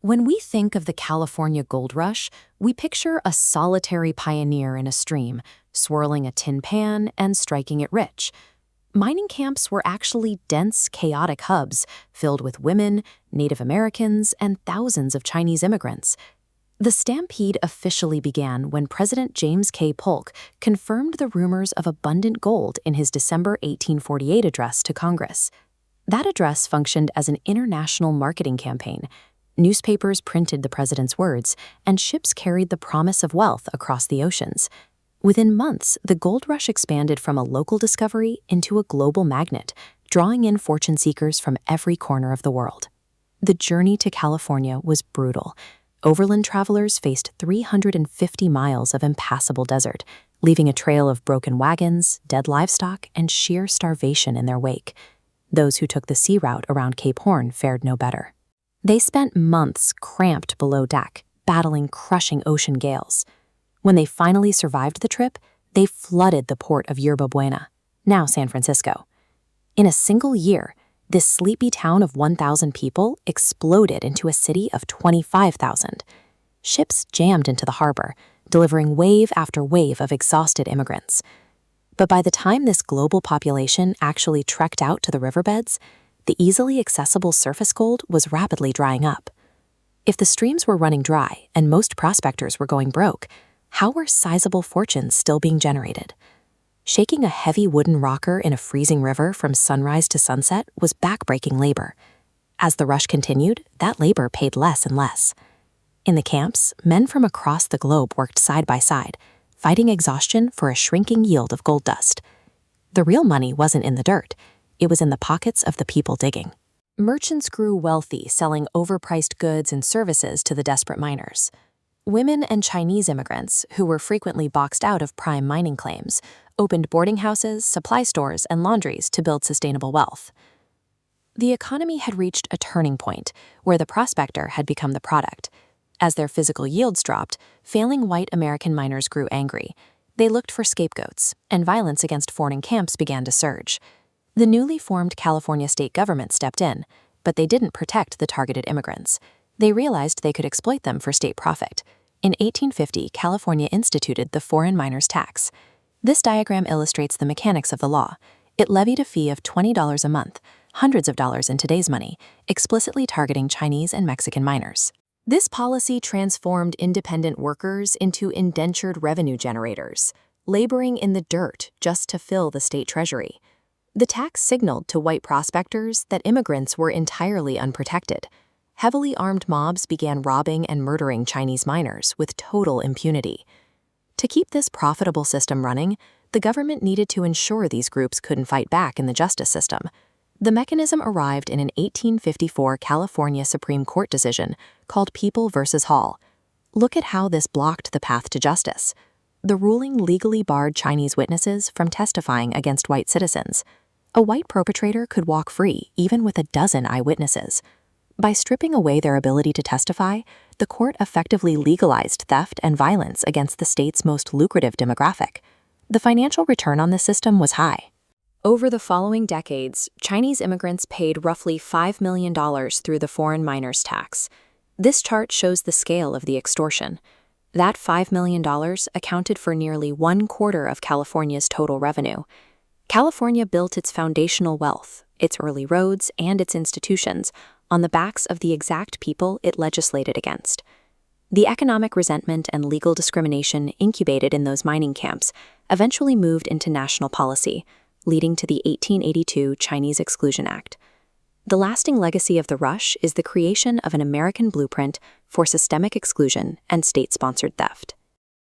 When we think of the California gold rush, we picture a solitary pioneer in a stream, swirling a tin pan and striking it rich. Mining camps were actually dense, chaotic hubs filled with women, Native Americans, and thousands of Chinese immigrants. The stampede officially began when President James K. Polk confirmed the rumors of abundant gold in his December 1848 address to Congress. That address functioned as an international marketing campaign. Newspapers printed the president's words, and ships carried the promise of wealth across the oceans. Within months, the gold rush expanded from a local discovery into a global magnet, drawing in fortune seekers from every corner of the world. The journey to California was brutal. Overland travelers faced 350 miles of impassable desert, leaving a trail of broken wagons, dead livestock, and sheer starvation in their wake. Those who took the sea route around Cape Horn fared no better. They spent months cramped below deck, battling crushing ocean gales. When they finally survived the trip, they flooded the port of Yerba Buena, now San Francisco. In a single year, this sleepy town of 1,000 people exploded into a city of 25,000. Ships jammed into the harbor, delivering wave after wave of exhausted immigrants. But by the time this global population actually trekked out to the riverbeds, the easily accessible surface gold was rapidly drying up. If the streams were running dry and most prospectors were going broke, how were sizable fortunes still being generated? Shaking a heavy wooden rocker in a freezing river from sunrise to sunset was backbreaking labor. As the rush continued, that labor paid less and less. In the camps, men from across the globe worked side by side, fighting exhaustion for a shrinking yield of gold dust. The real money wasn't in the dirt. It was in the pockets of the people digging. Merchants grew wealthy, selling overpriced goods and services to the desperate miners. Women and Chinese immigrants, who were frequently boxed out of prime mining claims, opened boarding houses, supply stores, and laundries to build sustainable wealth. The economy had reached a turning point where the prospector had become the product. As their physical yields dropped, failing white American miners grew angry. They looked for scapegoats, and violence against foreign camps began to surge. The newly formed California state government stepped in, but they didn't protect the targeted immigrants. They realized they could exploit them for state profit. In 1850, California instituted the foreign miners' tax. This diagram illustrates the mechanics of the law. It levied a fee of $20 a month, hundreds of dollars in today's money, explicitly targeting Chinese and Mexican miners. This policy transformed independent workers into indentured revenue generators, laboring in the dirt just to fill the state treasury. The tax signaled to white prospectors that immigrants were entirely unprotected. Heavily armed mobs began robbing and murdering Chinese miners with total impunity. To keep this profitable system running, the government needed to ensure these groups couldn't fight back in the justice system. The mechanism arrived in an 1854 California Supreme Court decision called People v. Hall. Look at how this blocked the path to justice. The ruling legally barred Chinese witnesses from testifying against white citizens. A white perpetrator could walk free even with a dozen eyewitnesses. By stripping away their ability to testify, the court effectively legalized theft and violence against the state's most lucrative demographic. The financial return on this system was high. Over the following decades, Chinese immigrants paid roughly $5 million through the foreign miners' tax. This chart shows the scale of the extortion. That $5 million accounted for nearly 1/4 of California's total revenue. California built its foundational wealth, its early roads, and its institutions on the backs of the exact people it legislated against. The economic resentment and legal discrimination incubated in those mining camps eventually moved into national policy, leading to the 1882 Chinese Exclusion Act. The lasting legacy of the rush is the creation of an American blueprint for systemic exclusion and state-sponsored theft.